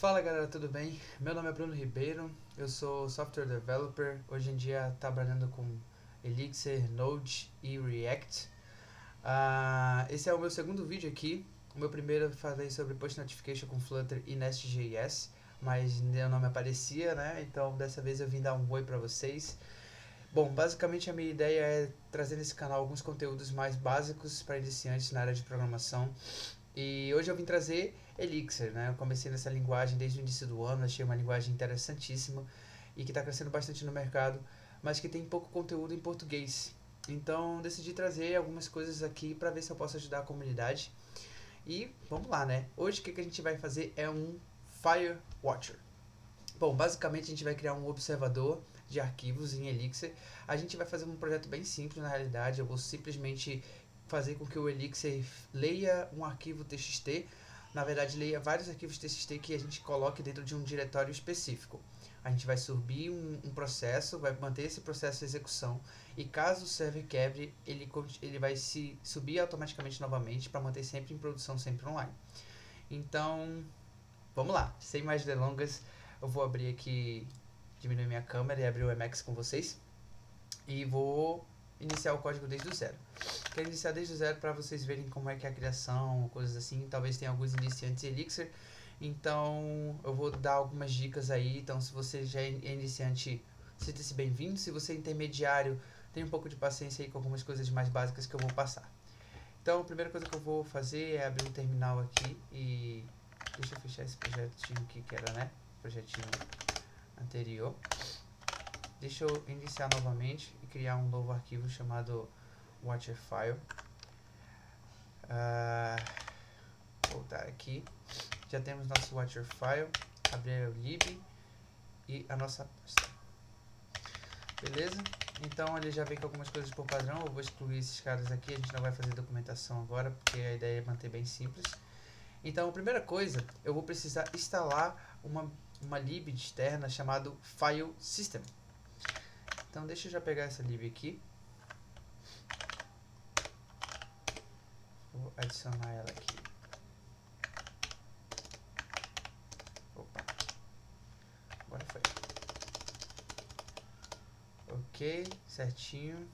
Fala galera, tudo bem? Meu nome é Bruno Ribeiro, eu sou software developer, hoje em dia trabalhando com Elixir, Node e React. Esse é o meu segundo vídeo aqui. O meu primeiro eu falei sobre push notification com Flutter e Nest.js, mas meu nome aparecia, né? Então dessa vez eu vim dar um oi pra vocês. Bom, basicamente a minha ideia é trazer nesse canal alguns conteúdos mais básicos para iniciantes na área de programação. E hoje eu vim trazer Elixir, né? Eu comecei nessa linguagem desde o início do ano, achei uma linguagem interessantíssima e que está crescendo bastante no mercado, mas que tem pouco conteúdo em português. Então decidi trazer algumas coisas aqui para ver se eu posso ajudar a comunidade. E vamos lá, né? Hoje o que a gente vai fazer é um Firewatcher. Bom, basicamente a gente vai criar um observador de arquivos em Elixir. A gente vai fazer um projeto bem simples na realidade. Eu vou simplesmente fazer com que o Elixir leia um arquivo TXT. Na verdade, leia vários arquivos TXT que a gente coloque dentro de um diretório específico. A gente vai subir um processo, vai manter esse processo em execução e caso o server quebre, ele vai se subir automaticamente novamente para manter sempre em produção, sempre online. Então, vamos lá, sem mais delongas, eu vou abrir aqui, diminuir minha câmera e abrir o Emacs com vocês. E vou iniciar o código desde o zero. Quero iniciar desde o zero para vocês verem como é que é a criação, coisas assim. Talvez tenha alguns iniciantes em Elixir. Então eu vou dar algumas dicas aí. Então se você já é iniciante, sinta-se bem-vindo. Se você é intermediário, tenha um pouco de paciência aí com algumas coisas mais básicas que eu vou passar. Então a primeira coisa que eu vou fazer é abrir um terminal aqui e deixa eu fechar esse projetinho aqui que era, né? Projetinho anterior. Deixa eu iniciar novamente e criar um novo arquivo chamado Watcherfile. Voltar aqui. Já temos nosso Watcherfile. Abrir o lib e a nossa pasta. Beleza? Então ele já vem com algumas coisas por padrão. Eu vou excluir esses caras aqui. A gente não vai fazer documentação agora porque a ideia é manter bem simples. Então a primeira coisa, eu vou precisar instalar uma lib externa chamada File System. Então deixa eu já pegar essa lib aqui. Vou adicionar ela aqui. Opa. Agora foi. Ok, certinho.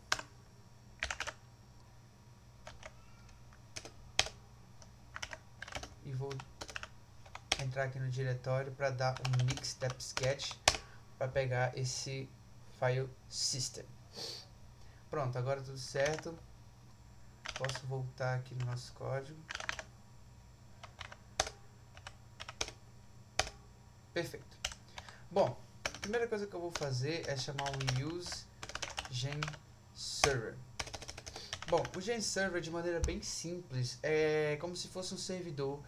E vou entrar aqui no diretório para dar um mix step-sketch para pegar esse file system. Pronto, agora tudo certo. Posso voltar aqui no nosso código. Perfeito. Bom, a primeira coisa que eu vou fazer é chamar um use genServer. Bom, o genServer de maneira bem simples é como se fosse um servidor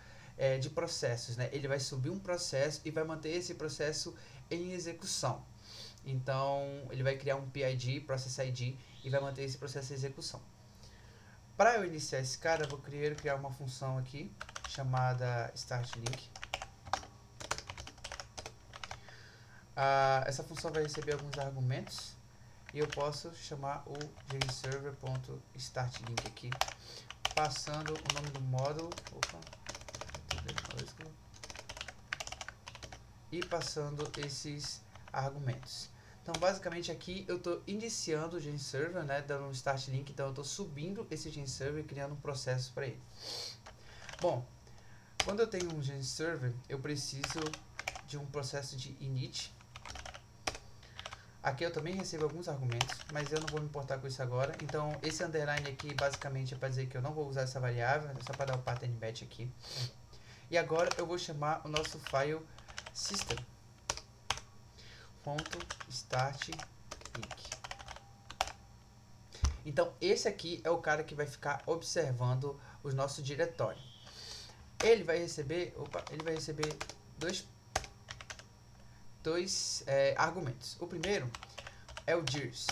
de processos, né? Ele vai subir um processo e vai manter esse processo em execução. Então, ele vai criar um PID, Process ID, e vai manter esse processo em execução. Para eu iniciar esse cara, eu vou criar uma função aqui, chamada startLink. Essa função vai receber alguns argumentos, e eu posso chamar o genServer.startLink aqui, passando o nome do módulo, e passando esses argumentos. Então basicamente aqui eu estou iniciando o genServer, né, dando um start link, então eu estou subindo esse genServer e criando um processo para ele. Bom, quando eu tenho um genServer, eu preciso de um processo de init. Aqui eu também recebo alguns argumentos, mas eu não vou me importar com isso agora. Então esse underline aqui basicamente é para dizer que eu não vou usar essa variável, é só para dar o pattern match aqui. E agora eu vou chamar o nosso file system.startLink. Então esse aqui é o cara que vai ficar observando o nosso diretório. Ele vai receber dois argumentos. O primeiro é o dirs,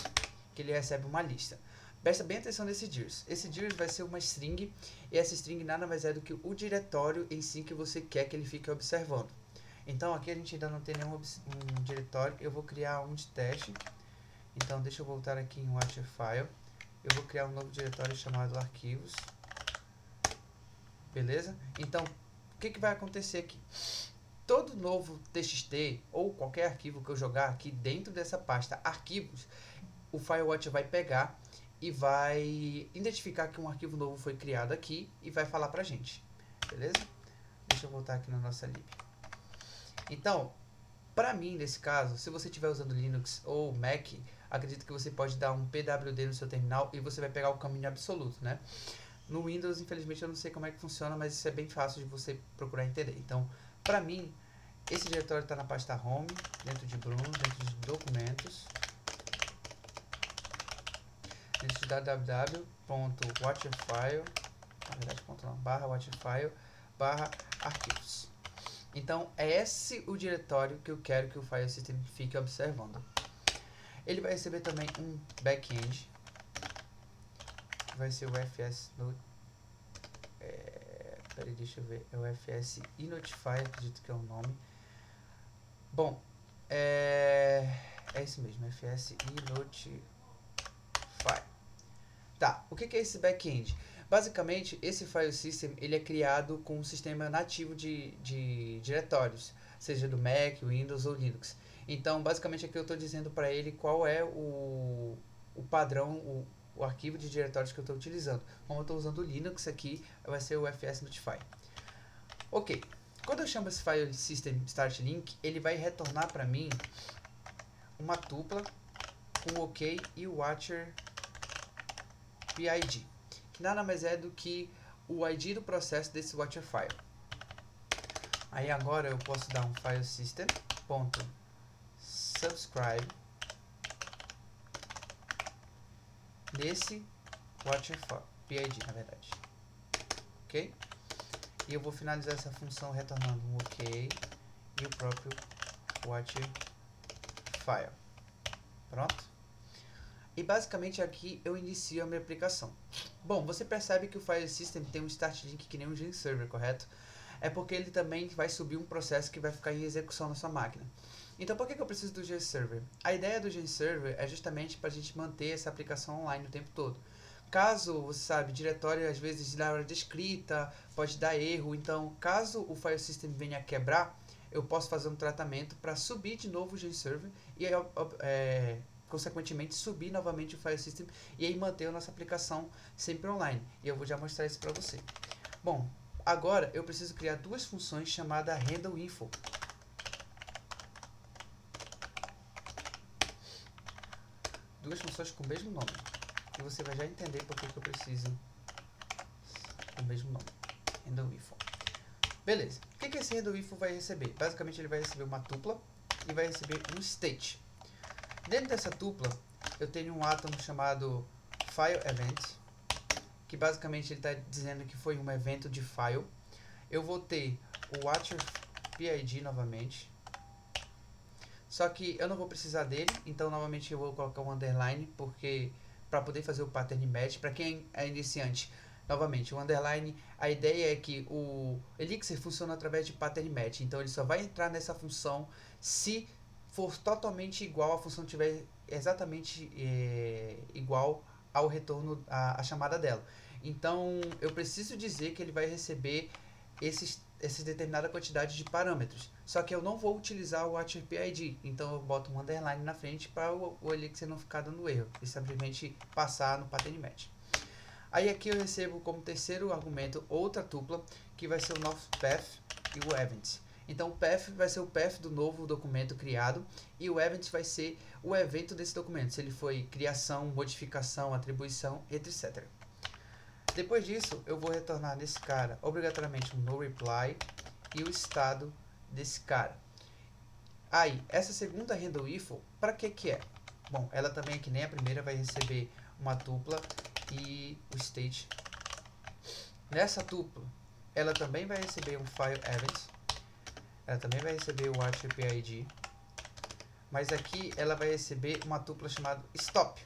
que ele recebe uma lista. Presta bem atenção nesse dirs. Esse dirs vai ser uma string, e essa string nada mais é do que o diretório em si que você quer que ele fique observando. Então aqui a gente ainda não tem nenhum diretório, eu vou criar um de teste. Então deixa eu voltar aqui em Watcherfile. Eu vou criar um novo diretório chamado arquivos. Beleza? Então, o que vai acontecer aqui? todo novo TXT ou qualquer arquivo que eu jogar aqui dentro dessa pasta arquivos, o Firewatch vai pegar e vai identificar que um arquivo novo foi criado aqui e vai falar pra gente, beleza? Deixa eu voltar aqui na nossa lib. Então, para mim, nesse caso, se você estiver usando Linux ou Mac, acredito que você pode dar um pwd no seu terminal e você vai pegar o caminho absoluto, né? No Windows, infelizmente, eu não sei como é que funciona, mas isso é bem fácil de você procurar entender. Então, para mim, esse diretório está na pasta Home, dentro de Bruno, dentro de Documentos, dentro de www.watchfile, na verdade, /watchfile, /arquivos. Então, é esse o diretório que eu quero que o File System fique observando. Ele vai receber também um backend, que vai ser o FS peraí, deixa eu ver, é o FS Notify, acredito que é o nome. Bom, é isso mesmo, FS Notify. Tá, o que é esse backend? Basicamente, esse file system ele é criado com um sistema nativo de diretórios, seja do Mac, Windows ou Linux. Então, basicamente, aqui eu estou dizendo para ele qual é o padrão, o arquivo de diretórios que eu estou utilizando. Como eu estou usando o Linux aqui, vai ser o FS Notify. Ok, quando eu chamo esse file system start link, ele vai retornar para mim uma tupla com o OK e o Watcher PID, que nada mais é do que o ID do processo desse Watcher file. Aí agora eu posso dar um file system.subscribe desse Watcher PID, na verdade. Ok? E eu vou finalizar essa função retornando um OK e o próprio Watcher file. Pronto? E basicamente aqui eu inicio a minha aplicação. Bom, você percebe que o File System tem um start link que nem um GenServer, correto? É porque ele também vai subir um processo que vai ficar em execução na sua máquina. Então por que eu preciso do GenServer? A ideia do GenServer é justamente para a gente manter essa aplicação online o tempo todo. Caso, você sabe, diretório às vezes na hora de escrita pode dar erro, então caso o File System venha a quebrar, eu posso fazer um tratamento para subir de novo o GenServer e consequentemente subir novamente o File System e aí manter a nossa aplicação sempre online. E eu vou já mostrar isso para você. Bom, agora eu preciso criar duas funções chamadas handleinfo. Duas funções com o mesmo nome. E você vai já entender por que eu preciso do mesmo nome. Handleinfo. Beleza. O que esse handleinfo vai receber? Basicamente ele vai receber uma tupla e vai receber um state. Dentro dessa tupla, eu tenho um átomo chamado FileEvent, que basicamente ele está dizendo que foi um evento de file. Eu vou ter o WatcherPID novamente, só que eu não vou precisar dele, então novamente eu vou colocar um underline, porque para poder fazer o pattern match, para quem é iniciante, novamente, o underline, a ideia é que o Elixir funciona através de pattern match, então ele só vai entrar nessa função se for totalmente igual, a função tiver exatamente igual ao retorno, a chamada dela. Então, eu preciso dizer que ele vai receber essa determinada quantidade de parâmetros. Só que eu não vou utilizar o WatcherPID, então eu boto um underline na frente para o Elixir não ficar dando erro, e simplesmente passar no pattern match. Aí aqui eu recebo como terceiro argumento outra tupla, que vai ser o NorthPath e o Event. Então o path vai ser o path do novo documento criado e o event vai ser o evento desse documento, se ele foi criação, modificação, atribuição, etc. Depois disso, eu vou retornar nesse cara obrigatoriamente um noReply e o estado desse cara. Aí, essa segunda handleinfo, para que é? Bom, ela também é que nem a primeira, vai receber uma tupla e o state. Nessa tupla, ela também vai receber um FileEvent. Ela também vai receber o WatcherPID, mas aqui ela vai receber uma tupla chamada stop.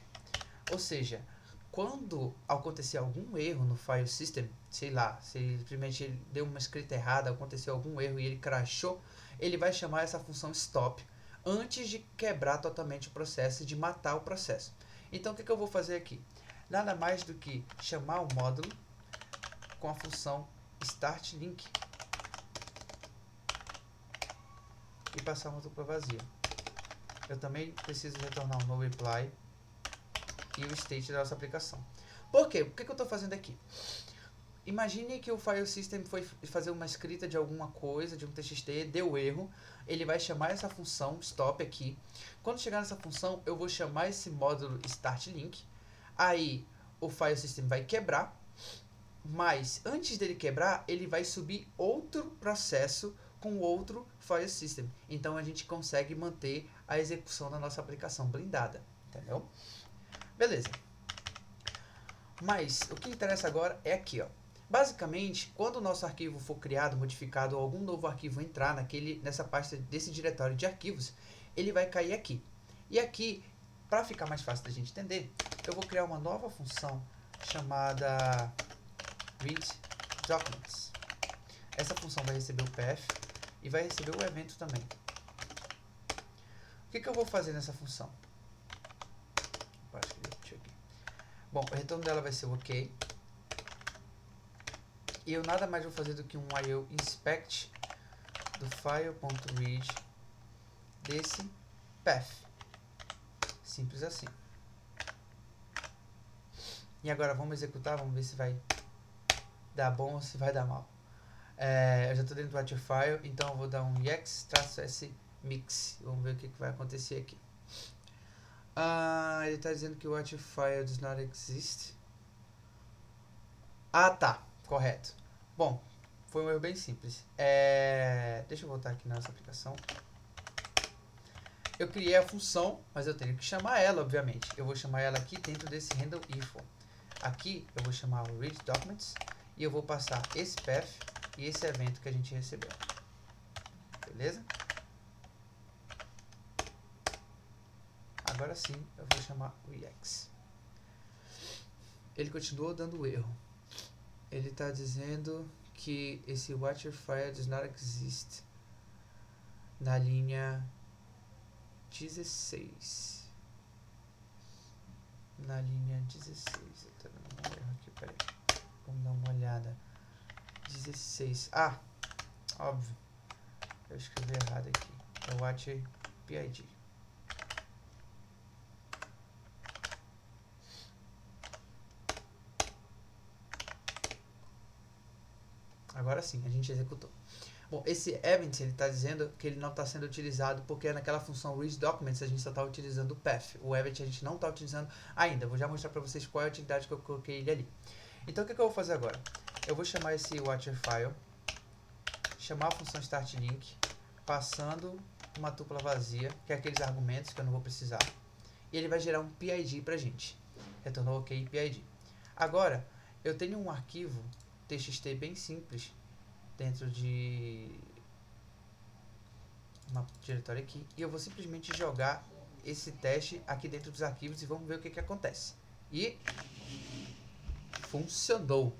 Ou seja, quando acontecer algum erro no file system, sei lá, se simplesmente ele deu uma escrita errada, aconteceu algum erro e ele crashou, ele vai chamar essa função stop antes de quebrar totalmente o processo e de matar o processo. Então o que eu vou fazer aqui? Nada mais do que chamar o módulo com a função startLink. e passar uma tupla vazia. Eu também preciso retornar um noReply e o state da nossa aplicação. Por quê? Por que eu estou fazendo aqui? Imagine que o file system foi fazer uma escrita de alguma coisa, de um TXT, deu erro. Ele vai chamar essa função stop aqui. Quando chegar nessa função, eu vou chamar esse módulo startLink. Aí o file system vai quebrar. Mas antes dele quebrar, ele vai subir outro processo com outro file system. Então a gente consegue manter a execução da nossa aplicação blindada. Entendeu? Beleza. Mas o que interessa agora é aqui, ó. Basicamente, quando o nosso arquivo for criado, modificado ou algum novo arquivo entrar nessa pasta desse diretório de arquivos, ele vai cair aqui. E aqui, para ficar mais fácil da gente entender, eu vou criar uma nova função chamada readDocuments. Essa função vai receber o path e vai receber o evento também. O que eu vou fazer nessa função? Bom, o retorno dela vai ser o OK. E eu nada mais vou fazer do que um IO inspect do file.read desse path. Simples assim. E agora vamos executar, vamos ver se vai dar bom ou se vai dar mal. Eu já estou dentro do WatchFile, então eu vou dar um ex-s mix. Vamos ver o que vai acontecer aqui. Ele está dizendo que o WatchFile does not exist. Ah, tá. Correto. Bom, foi um erro bem simples. Deixa eu voltar aqui na nossa aplicação. Eu criei a função, mas eu tenho que chamar ela, obviamente. Eu vou chamar ela aqui dentro desse handle_info. Aqui eu vou chamar o readDocuments e eu vou passar esse path e esse evento que a gente recebeu. Beleza? Agora sim eu vou chamar o EX. Ele continuou dando erro. Ele está dizendo que esse WatchFile does not exist na linha 16. Na linha 16. Eu tô dando um erro aqui, peraí. Vamos dar uma olhada. 16. Ah, óbvio. Eu escrevi errado aqui. É o WatchPID. Agora sim, a gente executou. Bom, esse event, ele está dizendo que ele não está sendo utilizado porque naquela função readDocuments a gente só está utilizando o path. O event a gente não está utilizando ainda. Vou já mostrar para vocês qual é a utilidade que eu coloquei ele ali. Então, o que eu vou fazer agora? Eu vou chamar esse WatchFile, chamar a função startLink, passando uma tupla vazia, que é aqueles argumentos que eu não vou precisar. E ele vai gerar um PID para a gente. Retornou OK PID. Agora, eu tenho um arquivo TXT bem simples dentro de uma diretório aqui e eu vou simplesmente jogar esse teste aqui dentro dos arquivos e vamos ver o que acontece. E funcionou.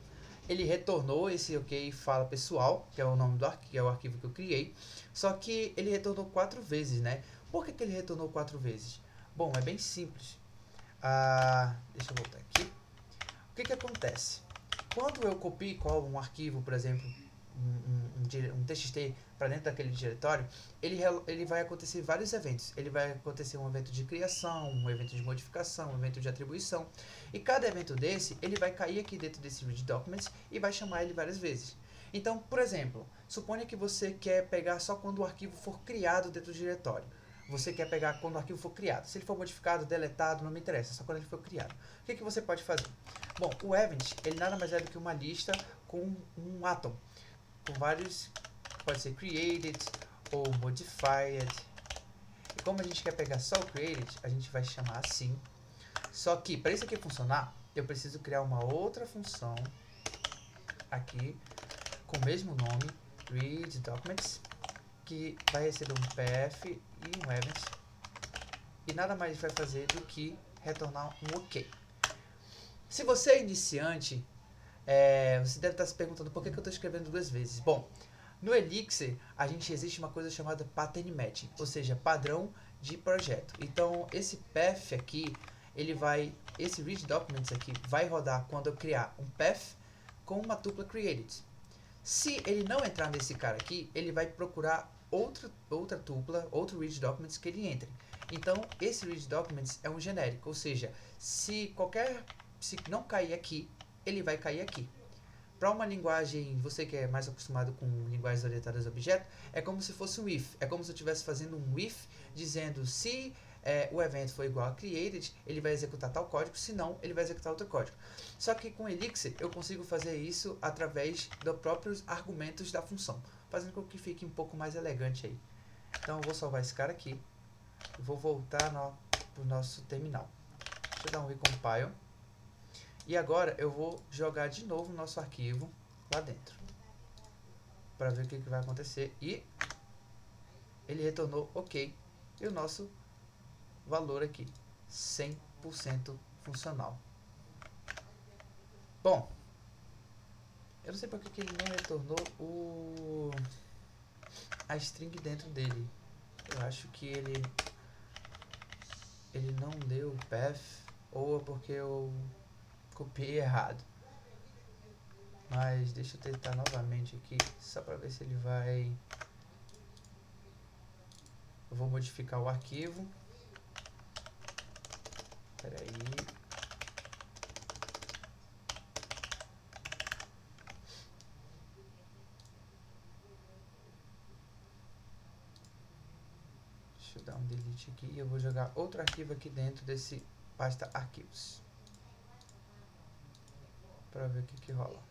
Ele retornou esse OK fala pessoal, que é o nome do arquivo, que é o arquivo que eu criei, só que ele retornou 4 vezes, né? Por que ele retornou 4 vezes? Bom, é bem simples. Deixa eu voltar aqui. O que acontece? Quando eu copio e colo um arquivo, por exemplo, um TXT para dentro daquele diretório, ele vai acontecer vários eventos. Ele vai acontecer um evento de criação, um evento de modificação, um evento de atribuição. E cada evento desse, ele vai cair aqui dentro desse readDocuments e vai chamar ele várias vezes. Então, por exemplo, suponha que você quer pegar só quando o arquivo for criado dentro do diretório. Você quer pegar quando o arquivo for criado. Se ele for modificado, deletado, não me interessa, só quando ele for criado. O que você pode fazer? Bom, o event, ele nada mais é do que uma lista com um atom. Com vários, pode ser created ou modified. E como a gente quer pegar só o created, a gente vai chamar assim. Só que, para isso aqui funcionar, eu preciso criar uma outra função aqui, com o mesmo nome, readDocuments, que vai receber um path e um event. E nada mais vai fazer do que retornar um OK. Se você é iniciante, você deve estar se perguntando por que eu estou escrevendo 2 vezes. Bom, no Elixir, existe uma coisa chamada Pattern Matching, ou seja, padrão de projeto. Então, esse path aqui, esse readDocuments aqui vai rodar quando eu criar um path com uma tupla created. Se ele não entrar nesse cara aqui, ele vai procurar outra tupla, outro read documents que ele entre. Então, esse read documents é um genérico, ou seja, se não cair aqui, ele vai cair aqui. Para uma linguagem, você que é mais acostumado com linguagens orientadas a objeto, é como se fosse um if. É como se eu estivesse fazendo um if, dizendo se o evento for igual a created, ele vai executar tal código, se não, ele vai executar outro código. Só que com Elixir, eu consigo fazer isso através dos próprios argumentos da função, fazendo com que fique um pouco mais elegante aí. Então, eu vou salvar esse cara aqui e vou voltar para o nosso terminal. Deixa eu dar um recompile. E agora eu vou jogar de novo o nosso arquivo lá dentro, para ver o que vai acontecer. E ele retornou ok. E o nosso valor aqui, 100% funcional. Bom, eu não sei porque que ele não retornou a string dentro dele. Eu acho que ele não deu o path, ou é porque eu copiei errado. Mas deixa eu tentar novamente aqui, só para ver se ele vai... Eu vou modificar o arquivo. Espera aí. Deixa eu dar um delete aqui e eu vou jogar outro arquivo aqui dentro desse pasta arquivos, para ver o que rola.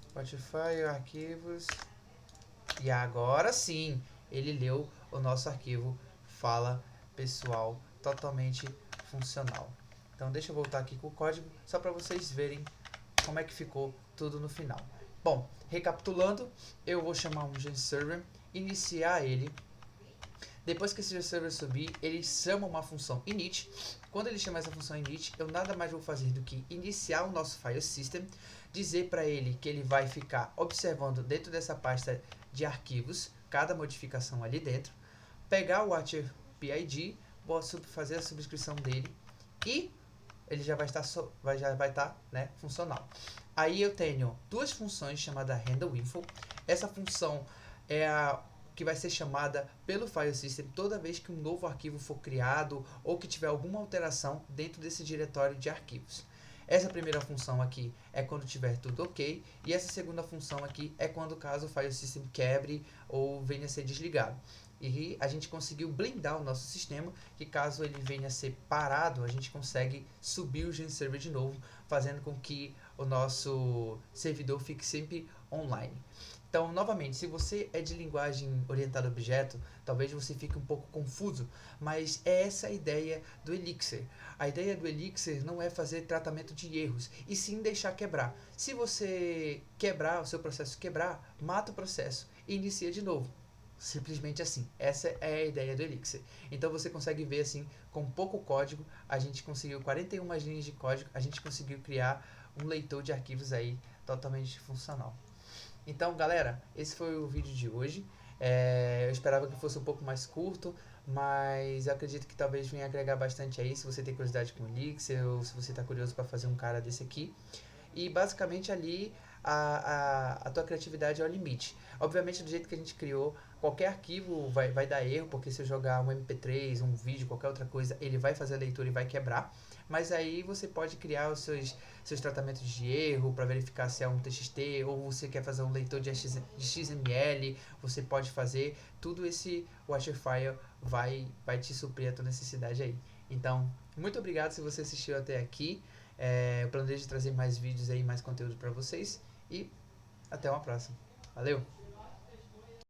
Spotify, arquivos. E agora sim, ele leu o nosso arquivo Fala Pessoal totalmente funcional. Então deixa eu voltar aqui com o código, só para vocês verem como é que ficou tudo no final. Bom, recapitulando, eu vou chamar um GenServer, iniciar ele. Depois que esse GenServer subir, ele chama uma função init. Quando ele chama essa função init, eu nada mais vou fazer do que iniciar o nosso file system, dizer para ele que ele vai ficar observando dentro dessa pasta de arquivos cada modificação ali dentro, pegar o artigo PID, vou fazer a subscrição dele e ele já vai estar né, funcional. Aí eu tenho duas funções chamadas handleInfo. Essa função é a que vai ser chamada pelo file system toda vez que um novo arquivo for criado ou que tiver alguma alteração dentro desse diretório de arquivos. Essa primeira função aqui é quando tiver tudo ok, e essa segunda função aqui é quando caso o file system quebre ou venha a ser desligado. E a gente conseguiu blindar o nosso sistema, que caso ele venha a ser parado, a gente consegue subir o GenServer de novo, fazendo com que o nosso servidor fique sempre online. Então, novamente, se você é de linguagem orientada a objeto, talvez você fique um pouco confuso, mas é essa a ideia do Elixir. A ideia do Elixir não é fazer tratamento de erros, e sim deixar quebrar. Se você quebrar, o seu processo quebrar, mata o processo e inicia de novo. Simplesmente assim. Essa é a ideia do Elixir. Então você consegue ver assim, com pouco código, a gente conseguiu 41 linhas de código, a gente conseguiu criar um leitor de arquivos aí totalmente funcional. Então, galera, esse foi o vídeo de hoje. Eu esperava que fosse um pouco mais curto, mas eu acredito que talvez venha agregar bastante aí, se você tem curiosidade com o Elixir ou se você está curioso para fazer um cara desse aqui. E basicamente ali a tua criatividade é o limite. Obviamente, do jeito que a gente criou, qualquer arquivo vai dar erro, porque se eu jogar um MP3, um vídeo, qualquer outra coisa, ele vai fazer a leitura e vai quebrar. Mas aí você pode criar os seus tratamentos de erro para verificar se é um TXT, ou você quer fazer um leitor de XML, você pode fazer. Tudo esse Waterfire vai te suprir a tua necessidade aí. Então, muito obrigado se você assistiu até aqui. Eu planejo trazer mais vídeos aí, mais conteúdo para vocês. E até uma próxima. Valeu!